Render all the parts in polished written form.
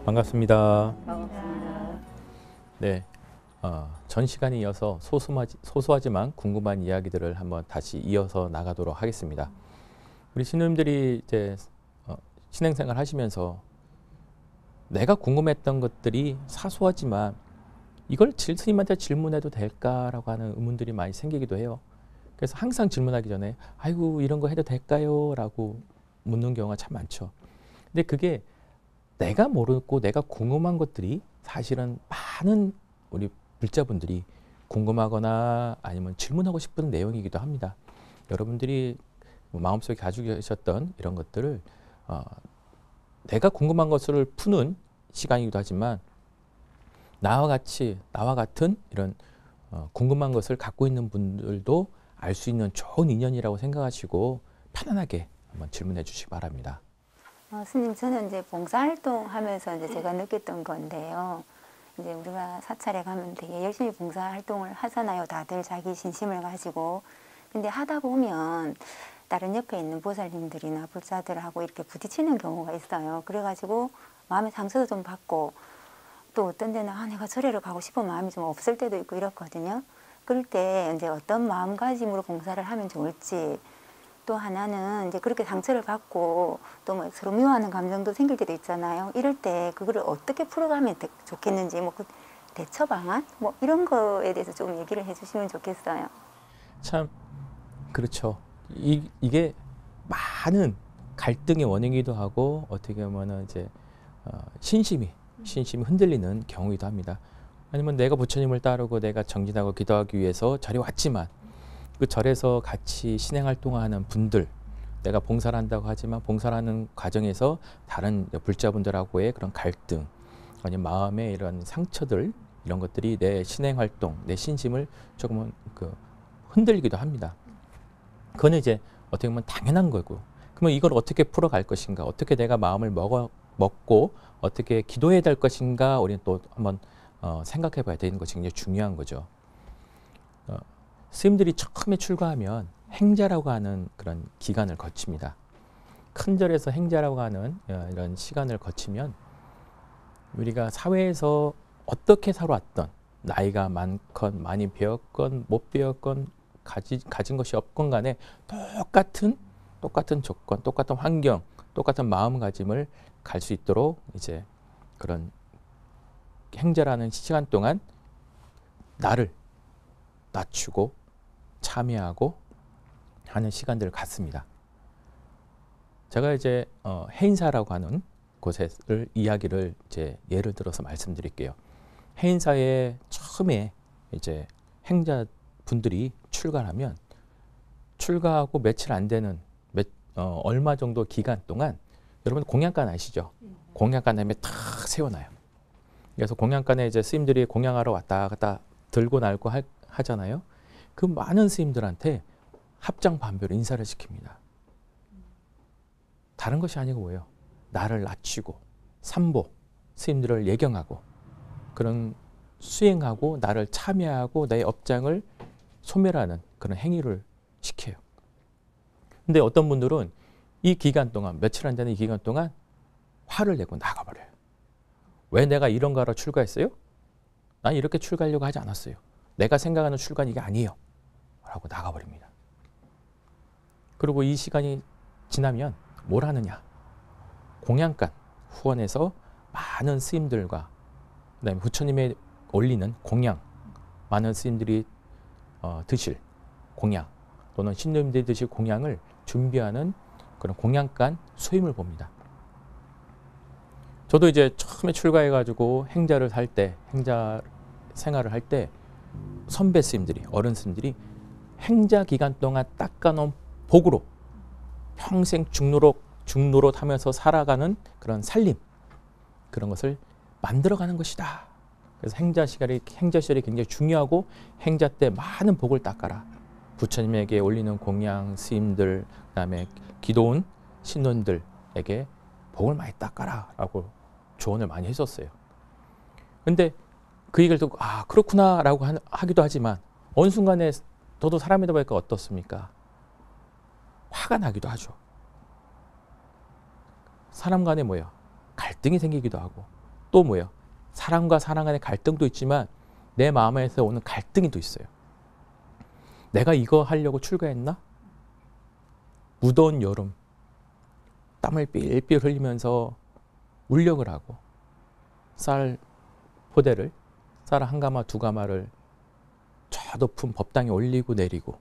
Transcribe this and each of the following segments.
반갑습니다. 반갑습니다. 네, 전 시간에 이어서 소소하지만 궁금한 이야기들을 한번 다시 이어서 나가도록 하겠습니다. 우리 신우님들이 이제 신행생활 하시면서 내가 궁금했던 것들이 사소하지만 이걸 스님한테 질문해도 될까라고 하는 의문들이 많이 생기기도 해요. 그래서 항상 질문하기 전에 아이고 이런 거 해도 될까요? 라고 묻는 경우가 참 많죠. 근데 그게 내가 모르고 내가 궁금한 것들이 사실은 많은 우리 불자분들이 궁금하거나 아니면 질문하고 싶은 내용이기도 합니다. 여러분들이 마음속에 가지고 계셨던 이런 것들을 내가 궁금한 것을 푸는 시간이기도 하지만 나와 같은 이런 궁금한 것을 갖고 있는 분들도 알 수 있는 좋은 인연이라고 생각하시고 편안하게 한번 질문해 주시기 바랍니다. 스님, 저는 이제 봉사활동 하면서 이제 제가 느꼈던 건데요. 이제 우리가 사찰에 가면 되게 열심히 봉사활동을 하잖아요. 다들 자기 진심을 가지고. 근데 하다 보면 다른 옆에 있는 보살님들이나 불자들하고 이렇게 부딪히는 경우가 있어요. 그래가지고 마음의 상처도 좀 받고 또 어떤 데는 내가 절에를 가고 싶은 마음이 좀 없을 때도 있고 이렇거든요. 그럴 때 이제 어떤 마음가짐으로 봉사를 하면 좋을지, 또 하나는 이제 그렇게 상처를 받고 또 뭐 서로 미워하는 감정도 생길 때도 있잖아요. 이럴 때 그거를 어떻게 풀어가면 좋겠는지, 뭐 그 대처 방안 뭐 이런 거에 대해서 좀 얘기를 해주시면 좋겠어요. 참 그렇죠. 이게 많은 갈등의 원인이기도 하고 어떻게 보면 이제 신심이 흔들리는 경우이기도 합니다. 아니면 내가 부처님을 따르고 내가 정진하고 기도하기 위해서 절에 왔지만 그 절에서 같이 신행활동하는 분들, 내가 봉사를 한다고 하지만 봉사를 하는 과정에서 다른 불자분들하고의 그런 갈등, 아니면 마음의 이런 상처들, 이런 것들이 내 신행활동, 내 신심을 조금은 흔들기도 합니다. 그건 이제 어떻게 보면 당연한 거고, 그러면 이걸 어떻게 풀어갈 것인가, 어떻게 내가 마음을 먹고 어떻게 기도해야 될 것인가, 우리는 또 한번 생각해 봐야 되는 것이 굉장히 중요한 거죠. 스님들이 처음에 출가하면 행자라고 하는 그런 기간을 거칩니다. 큰 절에서 행자라고 하는 이런 시간을 거치면 우리가 사회에서 어떻게 살아왔던, 나이가 많건 많이 배웠건 못 배웠건 가진 것이 없건 간에 똑같은 조건, 똑같은 환경, 똑같은 마음가짐을 갈 수 있도록 이제 그런 행자라는 시간 동안 나를 낮추고 참여하고 하는 시간들을 갖습니다. 제가 이제 해인사라고 하는 곳을 이야기를 이제 예를 들어서 말씀드릴게요. 해인사에 처음에 이제 행자 분들이 출가하면 출가하고 며칠 안 되는 얼마 정도 기간 동안, 여러분 공양간 아시죠? 공양간 다음에 탁 세워놔요. 그래서 공양간에 이제 스님들이 공양하러 왔다 갔다 들고 날고 하잖아요. 그 많은 스님들한테 합장반별로 인사를 시킵니다. 다른 것이 아니고 뭐예요? 나를 낮추고 삼보, 스님들을 예경하고 그런 수행하고 나를 참여하고 나의 업장을 소멸하는 그런 행위를 시켜요. 근데 어떤 분들은 이 기간 동안, 며칠 안 되는 이 기간 동안 화를 내고 나가버려요. 왜 내가 이런 거 하러 출가했어요? 난 이렇게 출가하려고 하지 않았어요. 내가 생각하는 출가는 이게 아니에요. 라고 나가버립니다. 그리고 이 시간이 지나면 뭘 하느냐? 공양간 후원에서 많은 스님들과 그다음에 부처님에 올리는 공양, 많은 스님들이 드실 공양 또는 신도님들이 드실 공양을 준비하는 그런 공양간 수임을 봅니다. 저도 이제 처음에 출가해가지고 행자 생활을 할 때 선배 스님들이, 어른 스님들이 행자 기간 동안 닦아놓은 복으로 평생 중노릇 하면서 살아가는 그런 살림, 그런 것을 만들어가는 것이다. 그래서 행자 시절이 굉장히 중요하고 행자 때 많은 복을 닦아라. 부처님에게 올리는 공양 스님들, 그다음에 기도원 신론들에게 복을 많이 닦아라 라고 조언을 많이 했었어요. 근데 그 얘기를 듣고 그렇구나 라고 하기도 하지만 어느 순간에 저도 사람이다 보니까 어떻습니까? 화가 나기도 하죠. 사람 간에 갈등이 생기기도 하고 또 뭐예요? 사람과 사람 간의 갈등도 있지만 내 마음에서 오는 갈등이 또 있어요. 내가 이거 하려고 출가했나? 무더운 여름 땀을 삘삘 흘리면서 울력을 하고 쌀 포대를 쌀 한 가마 두 가마를 저 높은 법당에 올리고 내리고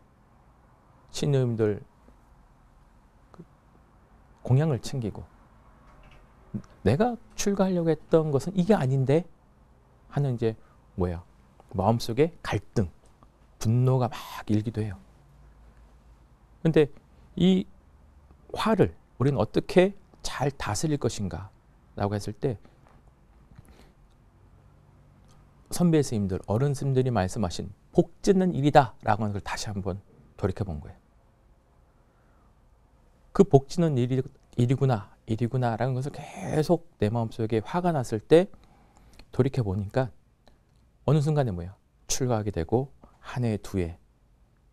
신우님들 공양을 챙기고 내가 출가하려고 했던 것은 이게 아닌데 하는 이제 뭐야 마음속에 갈등 분노가 막 일기도 해요. 근데 이 화를 우리는 어떻게 잘 다스릴 것인가 라고 했을 때 선배 스님들 어른 스님들이 말씀하신 복 짓는 일이다 라고 하는 걸 다시 한번 돌이켜 본 거예요. 그 복 짓는 일이구나 라는 것을 계속 내 마음속에 화가 났을 때 돌이켜 보니까 어느 순간에 뭐야 출가하게 되고 한 해, 두 해,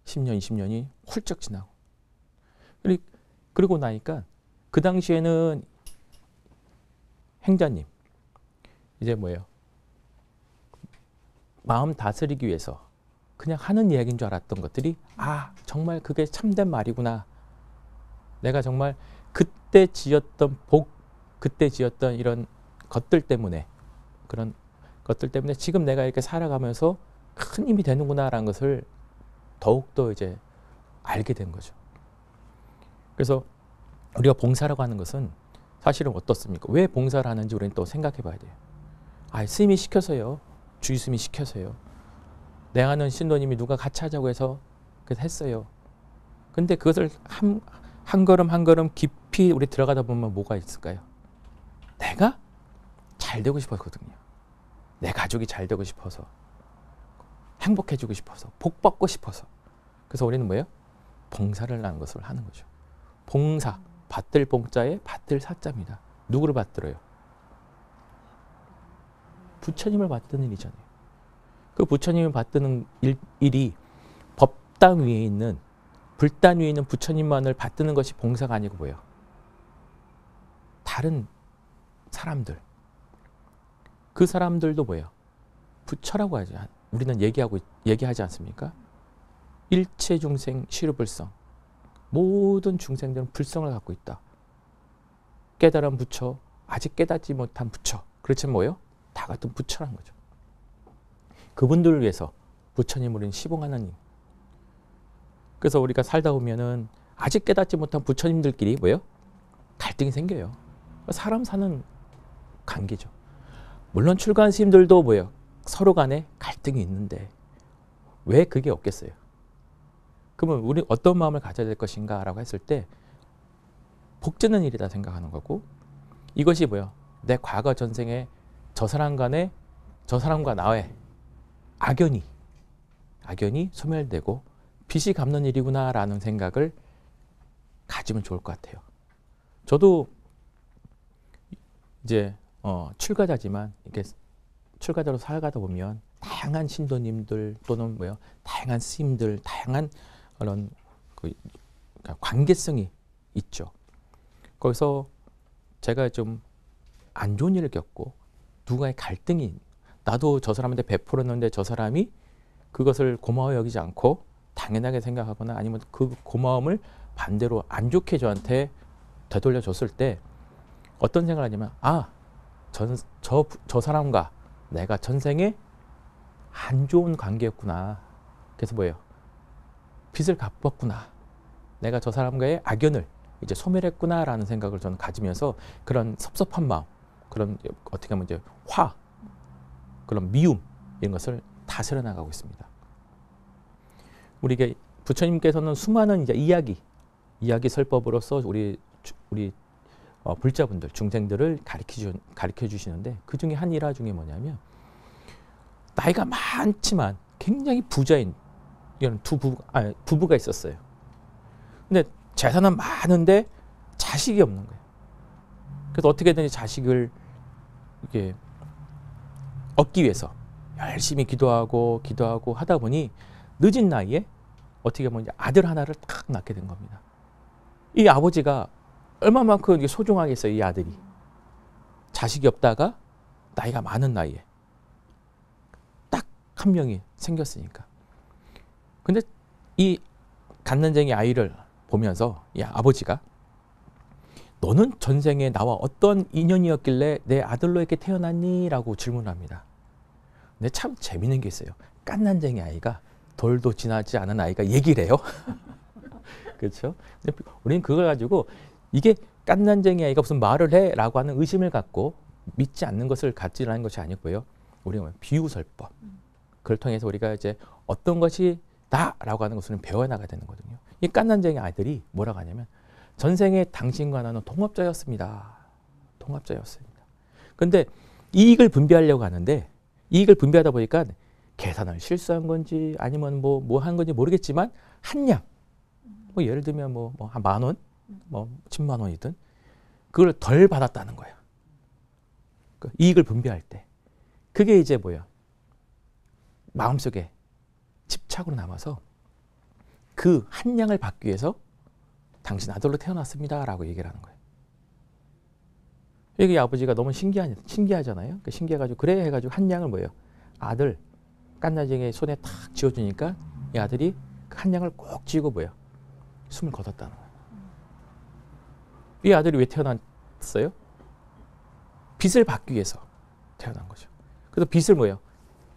10년, 20년이 훌쩍 지나고 그리고 나니까 그 당시에는 행자님 이제 뭐예요 마음 다스리기 위해서 그냥 하는 이야기인 줄 알았던 것들이 아 정말 그게 참된 말이구나. 내가 정말 그때 지었던 복, 그때 지었던 이런 것들 때문에 그런 것들 때문에 지금 내가 이렇게 살아가면서 큰 힘이 되는구나라는 것을 더욱더 이제 알게 된 거죠. 그래서 우리가 봉사라고 하는 것은 사실은 어떻습니까? 왜 봉사를 하는지 우리는 또 생각해 봐야 돼요. 아, 스님이 시켜서요. 주의 스님이 시켜서요. 내가 아는 신도님이 누가 같이 하자고 해서 그래서 했어요. 근데 그것을 한 걸음 한 걸음 깊이 우리 들어가다 보면 뭐가 있을까요? 내가 잘 되고 싶었거든요. 내 가족이 잘 되고 싶어서 행복해지고 싶어서 복 받고 싶어서 그래서 우리는 뭐예요? 봉사를 하는 것을 하는 거죠. 봉사, 받들 봉자에 받들 사자입니다. 누구를 받들어요? 부처님을 받드는 일이잖아요. 그 부처님을 받드는 일이 법당 위에 있는 불단 위에 있는 부처님만을 받드는 것이 봉사가 아니고 뭐예요? 다른 사람들 그 사람들도 뭐예요? 부처라고 하지 우리는 얘기하지 않습니까? 일체 중생 시루불성 모든 중생들은 불성을 갖고 있다. 깨달은 부처 아직 깨닫지 못한 부처 그렇지 뭐예요? 다 같은 부처란 거죠. 그분들을 위해서 부처님을 우리는 시봉하는 님. 그래서 우리가 살다 보면은 아직 깨닫지 못한 부처님들끼리 뭐예요? 갈등이 생겨요. 사람 사는 관계죠. 물론 출가한 스님들도 뭐예요? 서로 간에 갈등이 있는데 왜 그게 없겠어요? 그러면 우리 어떤 마음을 가져야 될 것인가 라고 했을 때 복지는 일이다 생각하는 거고 이것이 뭐예요? 내 과거 전생에 저 사람과 나의 악연이 소멸되고 빚이 갚는 일이구나 라는 생각을 가지면 좋을 것 같아요. 저도 이제 출가자지만 이렇게 출가자로 살아가다 보면 다양한 신도님들 또는 뭐요 다양한 스님들 다양한 그런 그러니까 관계성이 있죠. 거기서 제가 좀 안 좋은 일을 겪고 누가의 갈등이 나도 저 사람한테 베풀었는데 저 사람이 그것을 고마워 여기지 않고 당연하게 생각하거나 아니면 그 고마움을 반대로 안 좋게 저한테 되돌려 줬을 때 어떤 생각을 하냐면 저 사람과 내가 전생에 안 좋은 관계였구나. 그래서 뭐예요? 빚을 갚았구나. 내가 저 사람과의 악연을 이제 소멸했구나라는 생각을 저는 가지면서 그런 섭섭한 마음, 그런 어떻게 하면 이제 그런 미움 이런 것을 다스려 나가고 있습니다. 우리가 부처님께서는 수많은 이제 이야기 설법으로서 우리 불자분들, 중생들을 가르쳐 주시는데 그 중에 한 일화 중에 뭐냐면 나이가 많지만 굉장히 부자인 이런 부부가 있었어요. 근데 재산은 많은데 자식이 없는 거예요. 그래서 어떻게든지 자식을 이렇게 얻기 위해서 열심히 기도하고 하다 보니 늦은 나이에 어떻게 보면 아들 하나를 딱 낳게 된 겁니다. 이 아버지가 얼마만큼 소중하겠어요, 이 아들이. 자식이 없다가 나이가 많은 나이에 딱 한 명이 생겼으니까. 근데 이 갓난쟁이 아이를 보면서 이 아버지가 너는 전생에 나와 어떤 인연이었길래 내 아들로 이렇게 태어났니? 라고 질문합니다. 근데 참 재밌는 게 있어요. 갓난쟁이 아이가 돌도 지나지 않은 아이가 얘기를 해요. 그렇죠? 근데 우리는 그걸 가지고 이게 갓난쟁이 아이가 무슨 말을 해? 라고 하는 의심을 갖고 믿지 않는 것을 갖지라는 것이 아니고요. 우리는 비유설법. 그걸 통해서 우리가 이제 어떤 것이 나라고 하는 것을 배워나가야 되는 거거든요. 이 갓난쟁이 아이들이 뭐라고 하냐면 전생에 당신과 나는 동업자였습니다. 동업자였습니다. 그런데 이익을 분배하려고 하는데 이익을 분배하다 보니까 계산을 실수한 건지 아니면 뭐 한 건지 모르겠지만 한 양, 뭐 예를 들면 한 10,000원, 10만 원이든 그걸 덜 받았다는 거예요. 그 이익을 분배할 때. 그게 이제 뭐야? 마음속에 집착으로 남아서 그 한 양을 받기 위해서 당신 아들로 태어났습니다. 라고 얘기를 하는 거예요. 여기 아버지가 너무 신기하잖아요. 신기해가지고 그래 해가지고 한 양을 뭐예요? 아들 갓난쟁이 손에 탁 쥐어주니까 이 아들이 그 한 양을 꼭 쥐고 뭐예요? 숨을 거뒀다는 거예요. 이 아들이 왜 태어났어요? 빚을 받기 위해서 태어난 거죠. 그래서 빚을 뭐예요?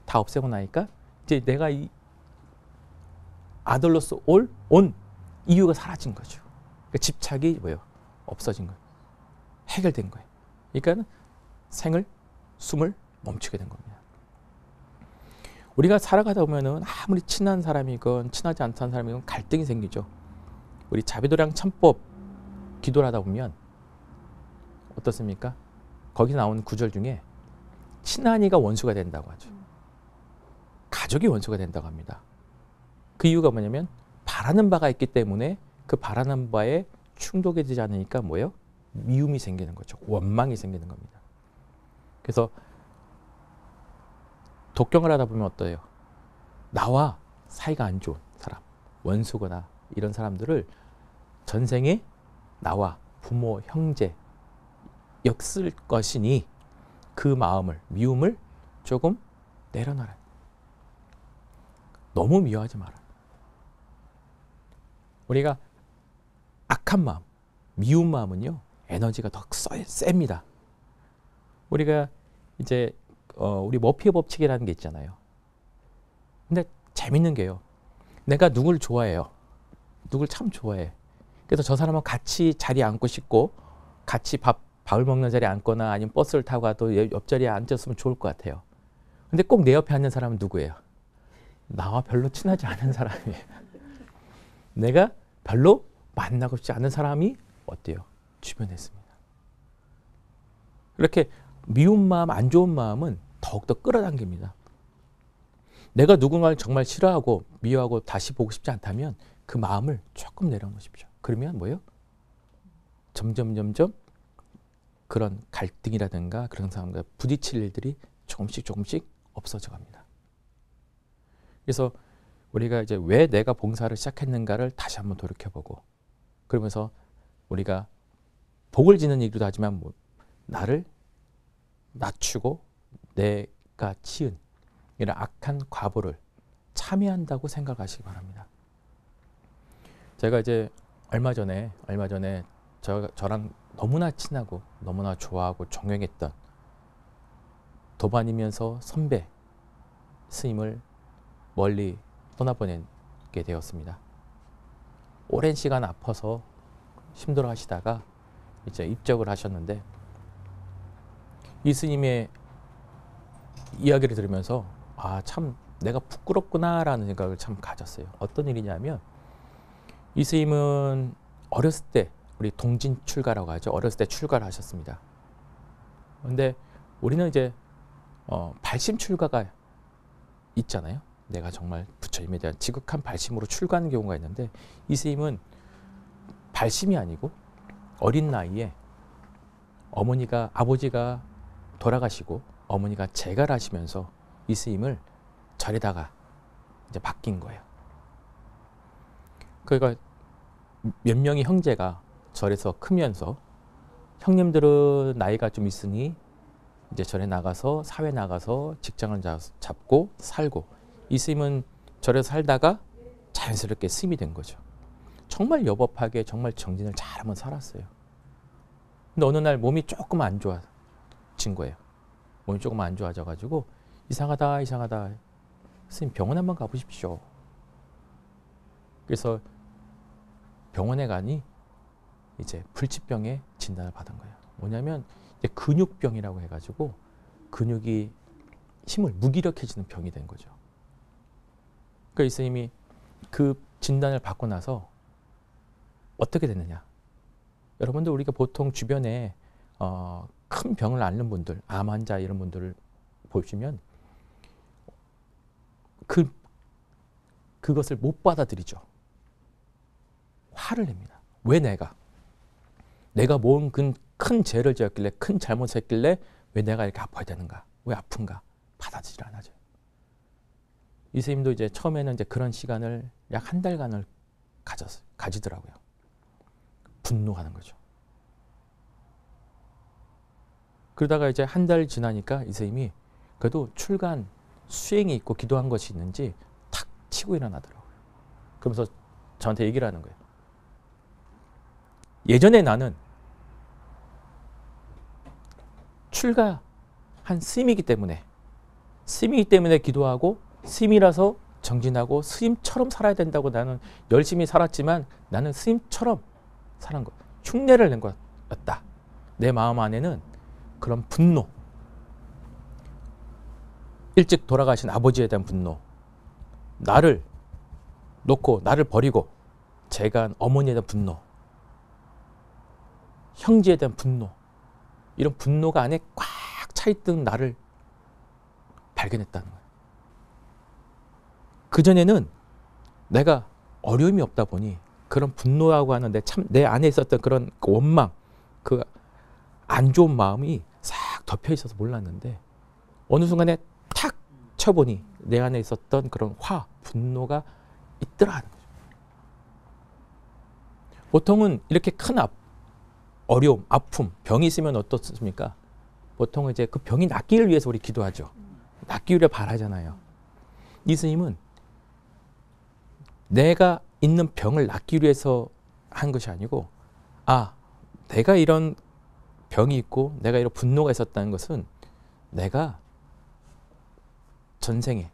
다 없애고 나니까 이제 내가 이 아들로서 온 이유가 사라진 거죠. 그러니까 집착이 뭐예요? 없어진 거예요. 해결된 거예요. 그러니까 생을, 숨을 멈추게 된 겁니다. 우리가 살아가다 보면은 아무리 친한 사람이건 친하지 않다는 사람이건 갈등이 생기죠. 우리 자비도량 천법 기도를 하다 보면 어떻습니까? 거기 나오는 구절 중에 친한이가 원수가 된다고 하죠. 가족이 원수가 된다고 합니다. 그 이유가 뭐냐면 바라는 바가 있기 때문에 그 바라는 바에 충돌이 되지 않으니까 뭐예요? 미움이 생기는 거죠. 원망이 생기는 겁니다. 그래서 독경을 하다 보면 어때요? 나와 사이가 안 좋은 사람, 원수거나 이런 사람들을 전생에 나와 부모, 형제 였을 것이니 그 마음을, 미움을 조금 내려놔라. 너무 미워하지 마라. 우리가 악한 마음, 미운 마음은요, 에너지가 더 셉니다. 우리가 이제 우리 머피의 법칙이라는 게 있잖아요. 근데 재밌는 게요. 내가 누굴 좋아해요. 누굴 참 좋아해. 그래서 저 사람하고 같이 자리에 앉고 싶고 같이 밥을 먹는 자리에 앉거나 아니면 버스를 타고 가도 옆자리에 앉았으면 좋을 것 같아요. 근데 꼭 내 옆에 앉는 사람은 누구예요? 나와 별로 친하지 않은 사람이에요. 내가 별로 만나고 싶지 않은 사람이 어때요? 주변에 있습니다. 이렇게 미운 마음, 안 좋은 마음은 더욱더 끌어당깁니다. 내가 누군가를 정말 싫어하고 미워하고 다시 보고 싶지 않다면 그 마음을 조금 내려놓으십시오. 그러면 뭐예요? 점점 그런 갈등이라든가 그런 사람과 부딪힐 일들이 조금씩 없어져 갑니다. 그래서 우리가 이제 왜 내가 봉사를 시작했는가를 다시 한번 돌이켜보고 그러면서 우리가 복을 지는 일이기도 하지만 나를 낮추고 내가 치은 이런 악한 과보를 참여한다고 생각하시기 바랍니다. 제가 이제 얼마 전에 저랑 너무나 친하고 너무나 좋아하고 존경했던 도반이면서 선배 스님을 멀리 떠나보내게 되었습니다. 오랜 시간 아파서 힘들어 하시다가 이제 입적을 하셨는데 이 스님의 이야기를 들으면서 참 내가 부끄럽구나라는 생각을 참 가졌어요. 어떤 일이냐면 이 스님은 어렸을 때 우리 동진 출가라고 하죠. 어렸을 때 출가를 하셨습니다. 그런데 우리는 이제 발심 출가가 있잖아요. 내가 정말 부처님에 대한 지극한 발심으로 출가하는 경우가 있는데 이 스님은 발심이 아니고 어린 나이에 아버지가 돌아가시고 어머니가 재가를 하시면서 이 스님을 절에다가 이제 맡긴 거예요. 그러니까 몇 명의 형제가 절에서 크면서 형님들은 나이가 좀 있으니 이제 절에 나가서 사회 나가서 직장을 잡고 살고 이 스님은 절에서 살다가 자연스럽게 스님이 된 거죠. 정말 여법하게 정말 정진을 잘하면 살았어요. 근데 어느 날 몸이 조금 안 좋아진 거예요. 몸이 조금 안 좋아져가지고 이상하다 이상하다 스님 병원 한번 가보십시오. 그래서 병원에 가니 이제 불치병의 진단을 받은 거예요. 뭐냐면 이제 근육병이라고 해가지고 근육이 힘을 무기력해지는 병이 된 거죠. 그러니까 이 스님이 그 진단을 받고 나서 어떻게 됐느냐. 여러분들 우리가 보통 주변에 큰 병을 앓는 분들, 암 환자 이런 분들을 보시면 그것을 못 받아들이죠. 화를 냅니다. 왜 내가 뭔 큰 죄를 지었길래 큰 잘못을 했길래 왜 내가 이렇게 아파야 되는가? 왜 아픈가? 받아들이질 않아요. 이 스님도 이제 처음에는 이제 그런 시간을 약 한 달간을 가지더라고요. 분노하는 거죠. 그러다가 이제 한 달 지나니까 이 스님이 그래도 출간 수행이 있고 기도한 것이 있는지 탁 치고 일어나더라고요. 그러면서 저한테 얘기를 하는 거예요. 예전에 나는 출가한 스님이기 때문에 기도하고 스님이라서 정진하고 스님처럼 살아야 된다고 나는 열심히 살았지만 나는 스님처럼 사는 것, 흉내를 낸 거였다. 내 마음 안에는 그런 분노, 일찍 돌아가신 아버지에 대한 분노, 나를 놓고 나를 버리고 제가 어머니에 대한 분노, 형제에 대한 분노, 이런 분노가 안에 꽉 차있던 나를 발견했다는 거예요. 그전에는 내가 어려움이 없다 보니 그런 분노라고 하는 내 안에 있었던 그런 원망, 그 안 좋은 마음이 싹 덮여 있어서 몰랐는데 어느 순간에 탁 쳐보니 내 안에 있었던 그런 분노가 있더라 하는 거죠. 보통은 이렇게 큰 어려움, 아픔, 병이 있으면 어떻습니까? 보통은 이제 그 병이 낫기를 위해서 우리 기도하죠. 낫기를 바라잖아요. 이 스님은 내가 있는 병을 낫기 위해서 한 것이 아니고 내가 이런 병이 있고 내가 이런 분노가 있었다는 것은 내가 전생에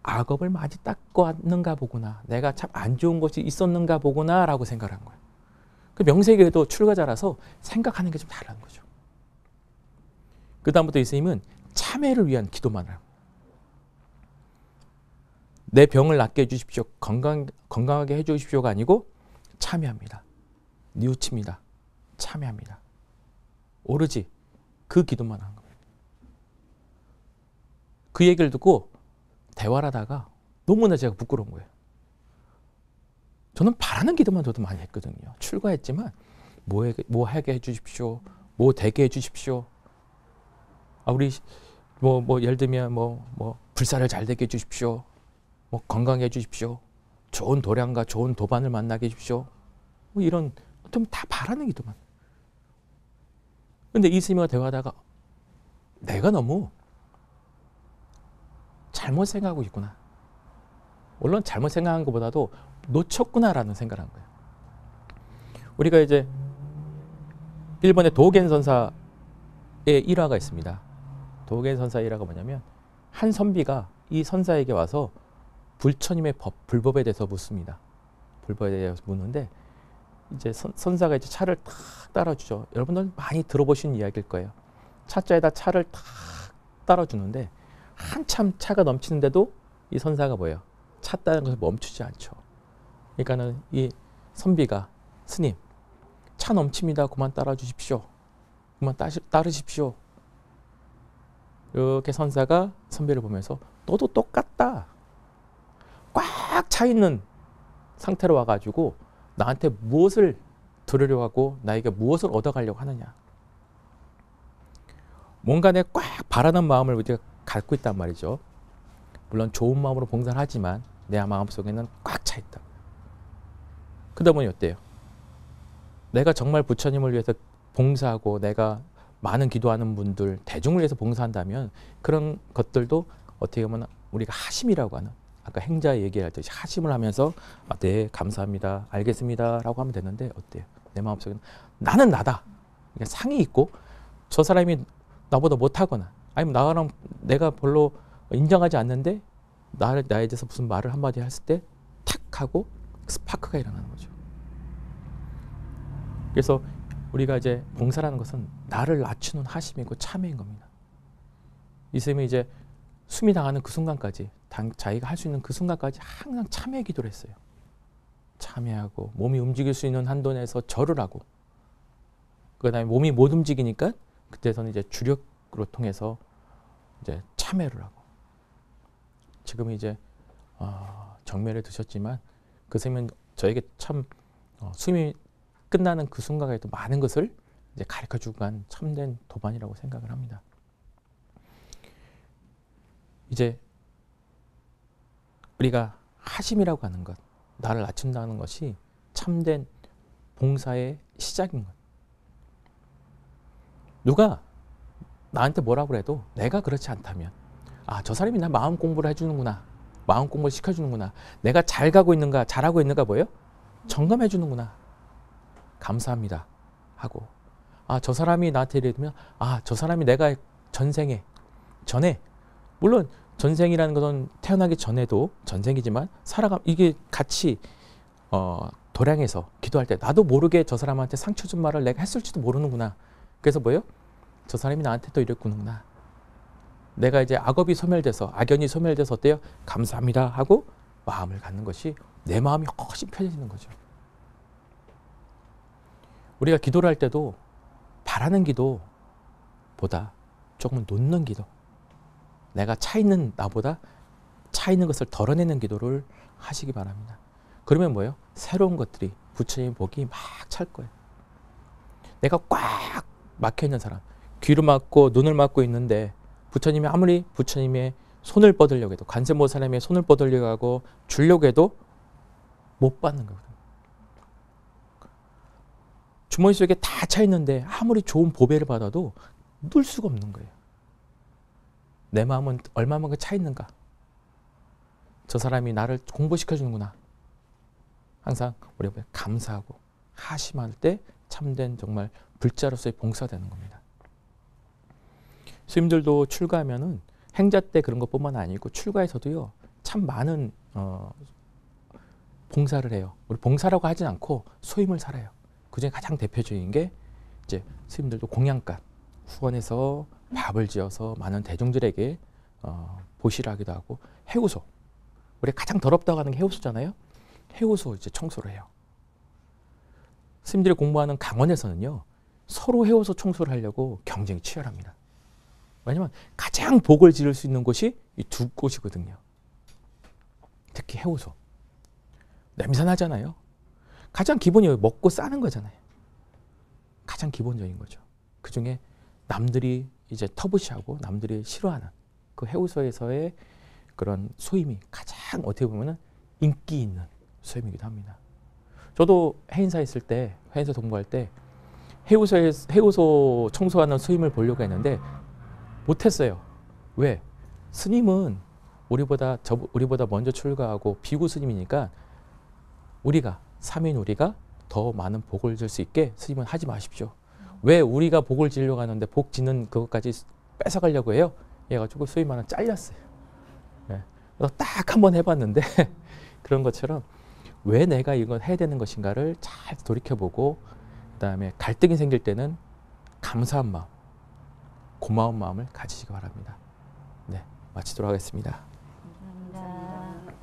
악업을 많이 닦고 왔는가 보구나. 내가 참 안 좋은 것이 있었는가 보구나 라고 생각을 한 거예요. 그 명색에도 출가자라서 생각하는 게 좀 다른 거죠. 그 다음부터 이 스님은 참회를 위한 기도만 하고 내 병을 낫게 해주십시오. 건강하게 해주십시오가 아니고 참회합니다. 뉘우칩니다. 참회합니다. 오로지 그 기도만 한 거예요. 그 얘기를 듣고 대화를 하다가 너무나 제가 부끄러운 거예요. 저는 바라는 기도만 저도 많이 했거든요. 출가했지만 뭐 하게 해주십시오. 뭐 되게 해주십시오. 우리 예를 들면 불사를 잘 되게 해주십시오. 건강해 주십시오. 좋은 도량과 좋은 도반을 만나게 해주십시오. 이런 좀 다 바라는 기도만. 근데 이 스님과 대화하다가 내가 너무 잘못 생각하고 있구나. 물론 잘못 생각한 것보다도 놓쳤구나라는 생각을 한 거예요. 우리가 이제 일본의 도겐 선사의 일화가 있습니다. 도겐 선사의 일화가 뭐냐면 한 선비가 이 선사에게 와서 불처님의 불법에 대해서 묻습니다. 불법에 대해서 묻는데 이제 선사가 이제 차를 탁 따라주죠. 여러분들 많이 들어보신 이야기일 거예요. 차자에다 차를 탁 따라주는데 한참 차가 넘치는데도 이 선사가 뭐예요? 차 따르는 것을 멈추지 않죠. 그러니까는 이 선비가 스님, 차 넘칩니다. 그만 따라주십시오. 그만 따르십시오. 이렇게 선사가 선비를 보면서 너도 똑같다. 꽉 차 있는 상태로 와가지고 나한테 무엇을 들으려고 하고 나에게 무엇을 얻어가려고 하느냐. 뭔가 내가 꽉 바라는 마음을 우리가 갖고 있단 말이죠. 물론 좋은 마음으로 봉사를 하지만 내 마음속에는 꽉 차 있다. 그러다 보니 어때요? 내가 정말 부처님을 위해서 봉사하고 내가 많은 기도하는 분들, 대중을 위해서 봉사한다면 그런 것들도 어떻게 보면 우리가 하심이라고 하는, 아까 행자 얘기할 때 하심을 하면서 네, 감사합니다, 알겠습니다 라고 하면 되는데 어때요? 내 마음속에는 나는 나다. 그러니까 상이 있고 저 사람이 나보다 못하거나 아니면 나랑 내가 별로 인정하지 않는데 나에 대해서 무슨 말을 한마디 했을 때 탁 하고 스파크가 일어나는 거죠. 그래서 우리가 이제 봉사라는 것은 나를 낮추는 하심이고 참회인 겁니다. 이 쌤이 이제 숨이 당하는 그 순간까지, 자기가 할 수 있는 그 순간까지 항상 참회 기도를 했어요. 참회하고 몸이 움직일 수 있는 한도 내에서 절을 하고, 그 다음에 몸이 못 움직이니까 그때서는 이제 주력으로 통해서 이제 참회를 하고, 지금 이제 정멸에 드셨지만 그 쌤은 저에게 참 숨이 끝나는 그 순간에도 많은 것을 이제 가르쳐주고 간 참된 도반이라고 생각을 합니다. 이제 우리가 하심이라고 하는 것, 나를 낮춘다는 것이 참된 봉사의 시작인 것. 누가 나한테 뭐라고 해도 내가 그렇지 않다면, 저 사람이 나 마음 공부를 해주는구나, 마음 공부를 시켜주는구나, 내가 잘 가고 있는가, 잘하고 있는가 뭐예요? 점검해 주는구나, 감사합니다 하고, 저 사람이 나한테 이러면 저 사람이 내가 전생에 전에, 물론 전생이라는 것은 태어나기 전에도 전생이지만 이게 같이 도량해서 기도할 때 나도 모르게 저 사람한테 상처 준 말을 내가 했을지도 모르는구나. 그래서 뭐예요? 저 사람이 나한테 또 이랬구나. 내가 이제 악업이 소멸돼서, 악연이 소멸돼서 어때요? 감사합니다 하고 마음을 갖는 것이 내 마음이 훨씬 편해지는 거죠. 우리가 기도를 할 때도 바라는 기도보다 조금은 놓는 기도, 내가 차 있는 나보다 차 있는 것을 덜어내는 기도를 하시기 바랍니다. 그러면 뭐예요? 새로운 것들이 부처님의 복이 막 찰 거예요. 내가 꽉 막혀있는 사람, 귀를 막고 눈을 막고 있는데 부처님이 아무리 부처님의 손을 뻗으려고 해도, 관세음보살님의 손을 뻗으려고 하고 주려고 해도 못 받는 거거든요. 주머니 속에 다 차 있는데 아무리 좋은 보배를 받아도 넣을 수가 없는 거예요. 내 마음은 얼마만큼 차 있는가? 저 사람이 나를 공부시켜 주는구나. 항상 우리가 감사하고 하심할 때 참된 정말 불자로서의 봉사가 되는 겁니다. 스님들도 출가하면은 행자 때 그런 것뿐만 아니고 출가에서도요, 참 많은 봉사를 해요. 우리 봉사라고 하진 않고 소임을 살아요. 그중에 가장 대표적인 게 이제 스님들도 공양간 후원해서 밥을 지어서 많은 대중들에게 보시를 하기도 하고, 해우소, 우리 가장 더럽다고 하는 게 해우소잖아요. 해우소 이제 청소를 해요. 스님들이 공부하는 강원에서는요, 서로 해우소 청소를 하려고 경쟁이 치열합니다. 왜냐면 가장 복을 지을 수 있는 곳이 이 두 곳이거든요. 특히 해우소. 냄새 나잖아요. 가장 기본이 먹고 싸는 거잖아요. 가장 기본적인 거죠. 그중에 남들이 이제 터부시하고 남들이 싫어하는 그 해우소에서의 그런 소임이 가장 어떻게 보면은 인기 있는 소임이기도 합니다. 저도 해인사 있을 때, 해인사 동부할 때 해우소 청소하는 소임을 보려고 했는데 못했어요. 왜? 스님은 우리보다 먼저 출가하고 비구 스님이니까 우리가 삼인 우리가 더 많은 복을 줄 수 있게 스님은 하지 마십시오. 왜 우리가 복을 지려고 하는데 복 지는 그것까지 뺏어가려고 해요? 해가지고 소위 말하는 잘렸어요. 네. 그래서 딱 한번 해봤는데 그런 것처럼 왜 내가 이걸 해야 되는 것인가를 잘 돌이켜보고, 그 다음에 갈등이 생길 때는 감사한 마음, 고마운 마음을 가지시기 바랍니다. 네, 마치도록 하겠습니다. 감사합니다.